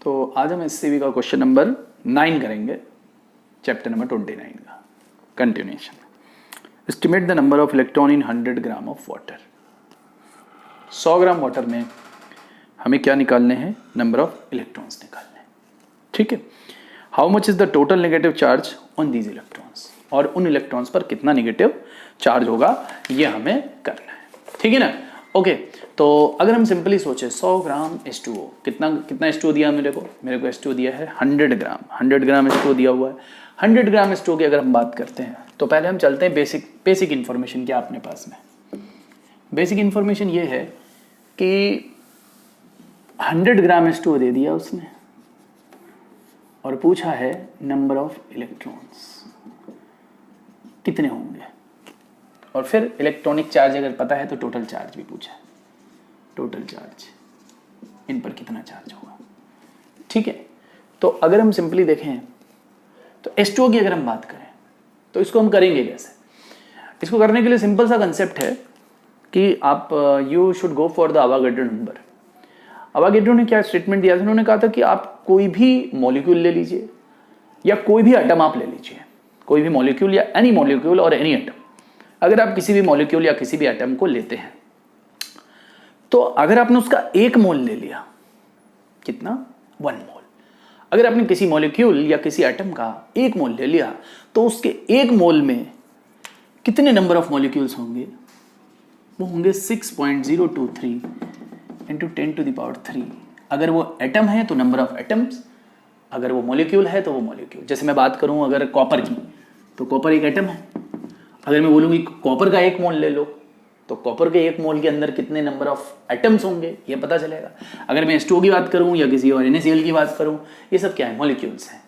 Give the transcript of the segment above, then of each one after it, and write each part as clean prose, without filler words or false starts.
तो आज हम एससीबी का क्वेश्चन नंबर 9 करेंगे, चैप्टर नंबर 29 का continuation. Estimate the number of electron in 100 gram of water. 100 gram water में हमें क्या निकालने हैं? नंबर ऑफ इलेक्ट्रॉन्स निकालने हैं। ठीक है। How much is the total negative charge on these electrons, और उन इलेक्ट्रॉन्स पर कितना नेगेटिव चार्ज होगा ये हमें करना है। ठीक है ना। ओके तो अगर हम सिंपली सोचे 100 ग्राम H2O, कितना H2O दिया मेरे को H2O दिया है 100 ग्राम H2O दिया हुआ है। 100 ग्राम H2O की अगर हम बात करते हैं तो पहले हम चलते हैं बेसिक इन्फॉर्मेशन क्या अपने पास में। बेसिक इन्फॉर्मेशन ये है कि 100 ग्राम H2O दे दिया उसने और पूछा है नंबर ऑफ इलेक्ट्रॉन्स कितने होंगे, और फिर इलेक्ट्रॉनिक चार्ज अगर पता है तो टोटल चार्ज भी पूछा है। टोटल चार्ज इन पर कितना चार्ज होगा। ठीक है। तो अगर हम सिंपली देखें तो H2O की अगर हम बात करें तो इसको हम करेंगे कैसे? इसको करने के लिए सिंपल सा कंसेप्ट है कि आप you should go for the Avogadro number. Avogadro ने क्या स्टेटमेंट दिया था? उन्होंने कहा था कि आप कोई भी मॉलिक्यूल ले लीजिए या कोई भी एटम आप ले लीजिए, कोई भी मॉलिक्यूल या एनी मॉलिक्यूल और एनी एटम। अगर आप किसी भी मॉलिक्यूल या किसी भी एटम को लेते हैं तो अगर आपने उसका 1 मोल ले लिया, कितना? 1 मोल। अगर आपने किसी मॉलिक्यूल या किसी एटम का 1 मोल ले लिया तो उसके 1 मोल में कितने नंबर ऑफ मॉलिक्यूल्स होंगे? वो होंगे 6.023 इंटू 10⁻³ अगर वो एटम है तो नंबर ऑफ एटम्स, अगर वो मॉलिक्यूल है तो वो मॉलिक्यूल। जैसे मैं बात करूं अगर कॉपर की, तो कॉपर एक एटम है। अगर मैं बोलूँगी कॉपर का 1 मोल ले लो तो कॉपर के 1 मोल के अंदर कितने नंबर ऑफ एटम्स होंगे ये पता चलेगा। अगर मैं H2O की बात करूँ या किसी और NaCl की बात करूँ, ये सब क्या है? मॉलिक्यूल्स हैं।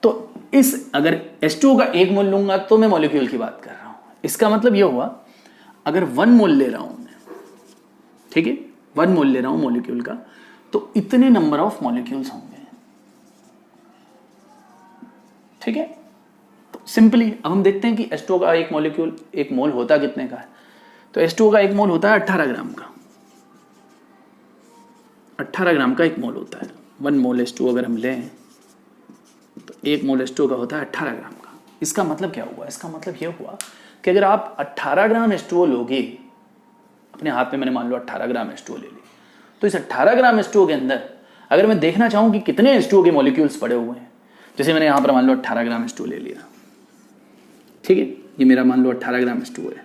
तो इस अगर H2O का 1 मोल लूँगा तो मैं मॉलिक्यूल की बात कर रहा हूँ। इसका मतलब ये हुआ अगर 1 मोल ले रहा हूँ मैं, ठीक है, 1 मोल ले रहा हूँ मॉलिक्यूल का, तो इतने नंबर ऑफ मॉलिक्यूल्स होंगे। ठीक है। सिंपली अब हम देखते हैं कि H2O का 1 मॉलिक्यूल 1 मोल होता कितने का है? तो H2O का 1 मोल होता है 18 ग्राम का। 18 ग्राम का 1 मोल होता है। 1 मोल H2O अगर हम लें तो 1 मोल H2O का होता है 18 ग्राम का। इसका मतलब क्या हुआ? इसका मतलब यह हुआ कि अगर आप 18 ग्राम H2O लोगे, अपने हाथ में मैंने मान लो 18 ग्राम H2O ले ली, तो इस 18 ग्राम H2O के अंदर अगर मैं देखना चाहूँ कि कितने H2O के मॉलिक्यूल्स पड़े हुए हैं, जैसे मैंने यहाँ पर मान लो 18 ग्राम H2O ले लिया, ठीक है, ये मेरा मान लो 18 ग्राम H2O है,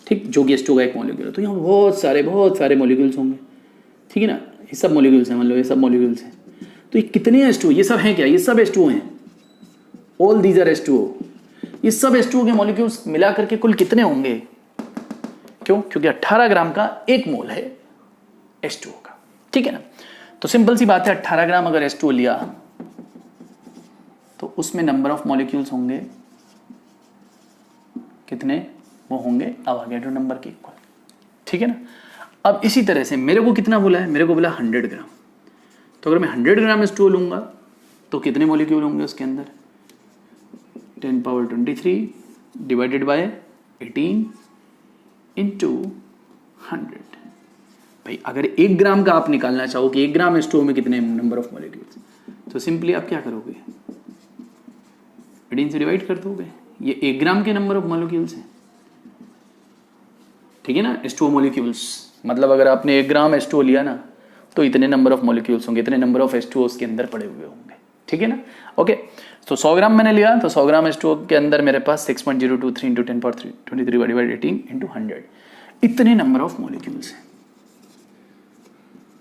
ठीक, जो कि H2O का 1 मॉलिक्यूल है। तो यहाँ बहुत सारे मॉलिक्यूल्स होंगे। ठीक है ना। ये सब मॉलिक्यूल्स हैं, मान लो ये सब मॉलिक्यूल्स हैं। तो ये कितने H2O? ये सब हैं क्या? ये सब H2O हैं। All these are H2O। ये सब H2O के मॉलिक्यूल्स मिला करके कुल कितने होंगे? क्यों? क्योंकि 18 ग्राम का 1 मोल है H2O का। ठीक है ना। तो सिंपल सी बात है, 18 ग्राम अगर H2O लिया तो उसमें नंबर ऑफ मॉलिक्यूल्स होंगे कितने? वो होंगे अवागाड्रो नंबर के इक्वल। ठीक है ना। अब इसी तरह से मेरे को कितना बोला है? मेरे को बोला 100 ग्राम। तो अगर मैं 100 ग्राम H2O लूंगा तो कितने मॉलिक्यूल होंगे उसके अंदर? 10⁻23 डिवाइडेड बाय 18 इंटू 100। भाई अगर 1 ग्राम का आप निकालना चाहो कि 1 ग्राम H2O में कितने नंबर ऑफ मॉलिक्यूल्स, तो सिंपली आप क्या करोगे? 18 से डिवाइड कर दोगे। ये 1 ग्राम के नंबर ऑफ मॉलिक्यूल्स हैं। ठीक है ना। H2O मॉलिक्यूल्स मतलब अगर आपने 1 ग्राम H2O लिया ना तो इतने नंबर ऑफ मॉलिक्यूल्स होंगे, इतने नंबर ऑफ H2Os के अंदर पड़े हुए होंगे। ठीक है ना। ओके तो 100 ग्राम मैंने लिया तो 100 ग्राम H2O के अंदर मेरे पास 6.023 इंटू 10⁻23 डिवाइडेड बाय 18 इंटू 100 इतने नंबर ऑफ मॉलिक्यूल्स हैं।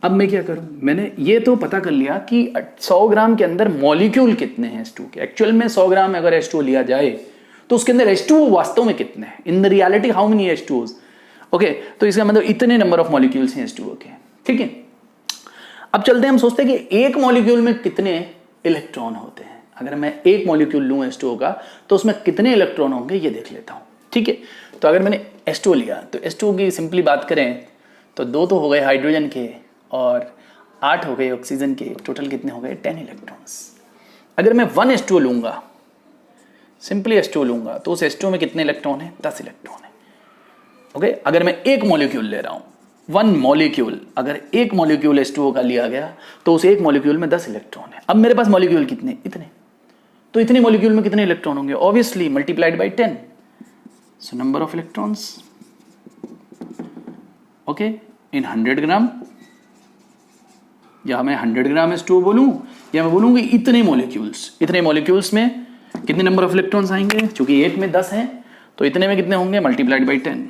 अब मैं क्या करूं? मैंने ये तो पता कर लिया कि 100 ग्राम के अंदर मॉलिक्यूल कितने हैं H2O के। एक्चुअल में 100 ग्राम अगर H2O लिया जाए तो उसके अंदर H2O वास्तव में कितने हैं? In the reality how many H2Os? Okay तो इसका मतलब इतने नंबर ऑफ मॉलिक्यूल्स हैं H2O के। ठीक है। अब चलते हैं, हम सोचते हैं कि एक मॉलिक्यूल में कितने इलेक्ट्रॉन होते हैं। अगर मैं 1 मॉलिक्यूल लूं H2O का तो उसमें कितने इलेक्ट्रॉन होंगे ये देख लेता हूं। ठीक है। तो अगर मैंने H2O लिया तो H2O की सिंपली बात करें तो 2 तो हो गए हाइड्रोजन के और 8 हो गए ऑक्सीजन के। टोटल कितने हो गए? 10 इलेक्ट्रॉन्स। अगर मैं 1 H2O लूंगा, सिंपली H2O लूंगा, तो उस H2O में कितने इलेक्ट्रॉन है? 10 इलेक्ट्रॉन है। ओके। अगर मैं 1 मॉलिक्यूल ले रहा हूं वन मॉलिक्यूल, अगर एक मॉलिक्यूल H2O का लिया गया तो उस एक मॉलिक्यूल में 10 इलेक्ट्रॉन है। अब मेरे पास मॉलिक्यूल कितने, इतने, तो इतने मॉलिक्यूल में कितने इलेक्ट्रॉन होंगे, obviously multiplied by 10, so number of electrons okay in 100 ग्राम, या मैं 100 ग्राम H2O बोलूं या मैं बोलूंगी इतने मॉलिक्यूल्स में कितने नंबर ऑफ इलेक्ट्रॉन्स आएंगे, क्योंकि एक में 10 हैं तो इतने में कितने होंगे, मल्टीप्लाइड बाई 10।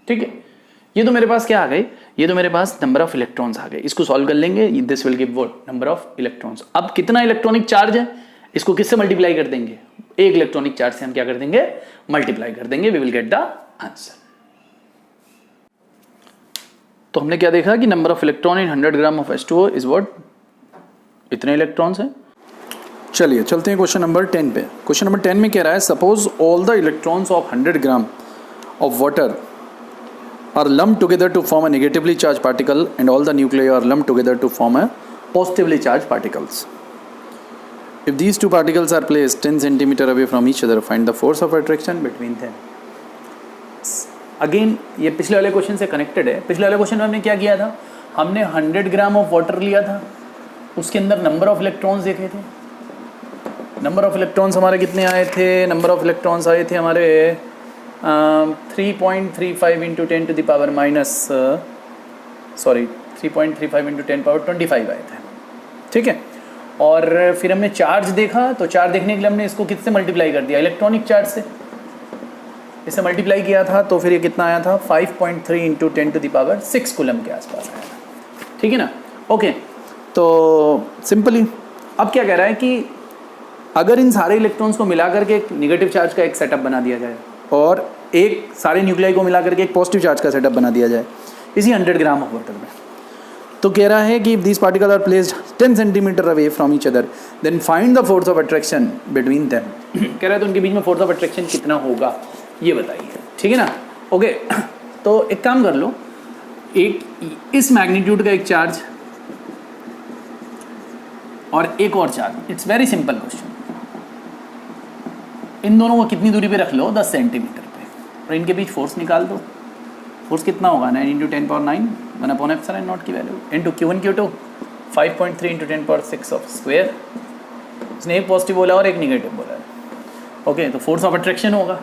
ठीक है, ये तो मेरे पास क्या आ गए, ये तो मेरे पास नंबर ऑफ इलेक्ट्रॉन्स आ गए। इसको सॉल्व कर लेंगे, this will give what, number of electrons. अब कितना इलेक्ट्रॉनिक चार्ज है, इसको किससे मल्टीप्लाई कर देंगे, एक इलेक्ट्रॉनिक चार्ज से हम क्या कर देंगे, मल्टीप्लाई कर देंगे, we will get the answer. तो हमने क्या देखा कि number of electron in 100 gram of H2O is what, इतने इलेक्ट्रॉन्स हैं। चलिए चलते हैं क्वेश्चन नंबर 10 पे। क्वेश्चन नंबर 10 में कह रहा है suppose all the electrons of 100 gram of water are lumped together to form a negatively charged particle and all the nuclei are lumped together to form a positively charged particles. If these two particles are placed 10 centimeter away from each other, find the force of attraction between them. Again ये पिछले वाले question से connected है। पिछले वाले question में हमने क्या किया था, हमने 100 ग्राम ऑफ वाटर लिया था, उसके अंदर नंबर ऑफ इलेक्ट्रॉन्स देखे थे। नंबर ऑफ इलेक्ट्रॉन्स हमारे कितने आए थे, नंबर ऑफ इलेक्ट्रॉन्स आए थे हमारे 3.35 into 10 to the power minus 3.35 into 10 power 25 आए थे। ठीक है, और फिर हमने चार्ज देखा, तो चार्ज देखने के लिए हमने इसको किससे मल्टीप्लाई कर दिया, इलेक्ट्रॉनिक चार्ज से, इसे मल्टीप्लाई किया था, तो फिर ये कितना आया था 5.3 into 10 to the power 6 coulomb के आसपास आया था। ठीक है ना, ओके। तो सिंपली अब क्या कह रहा है कि अगर इन सारे इलेक्ट्रॉन्स को मिला करके एक निगेटिव चार्ज का एक सेटअप बना दिया जाए और एक सारे न्यूक्लियाई को मिला करके एक पॉजिटिव चार्ज का सेटअप बना दिया जाए इसी 100 ग्राम ऑफ वाटर में, तो कह रहा है कि if this particle are placed 10 centimetre away from each other then find the force of attraction between them. कह रहा है तो उनके बीच में फोर्स ऑफ अट्रैक्शन कितना होगा ये बताइए। ठीक है ना, ओके। तो एक काम कर लो, एक इस मैग्नीट्यूड का एक चार्ज और एक और charge, it's very simple question. इन दोनों को कितनी दूरी पे रख लो, 10 सेंटीमीटर पे, और इनके बीच फोर्स निकाल दो। फोर्स कितना होगा, 9 इंटू 10 पावर 9 1/ε0 की value into Q1 Q2 5.3 into 10 power 6 of square. इसने एक पॉजिटिव बोला और एक निगेटिव बोला है। ओके, तो फोर्स ऑफ अट्रैक्शन होगा,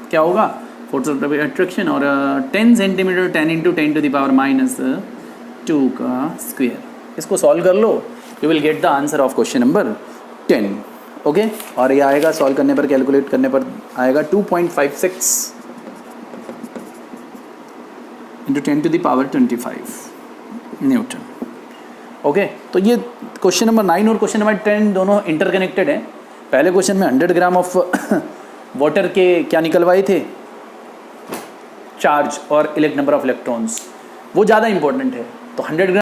क्या होगा, फोर्स ऑफ अट्रैक्शन, और 10 centimetre 10 into 10 to the power -2 का स्क्वेयर। इसको सॉल्व कर लो, you will get the answer of question number 10। Okay, और ये आएगा सॉल्व करने पर, कैलकुलेट करने पर आएगा 2.56 into 10 to the power 25 newton. Okay, तो ये क्वेश्चन नंबर 9 और क्वेश्चन नंबर 10 दोनों इंटरकनेक्टेड हैं। पहले क्वेश्चन में 100 ग्राम ऑफ वाटर के क्या निकलवाए थे, चार्ज और नंबर ऑफ इलेक्ट्रॉन्स, वो ज़्यादा इंपॉर्टेंट है। तो 100 ग्राम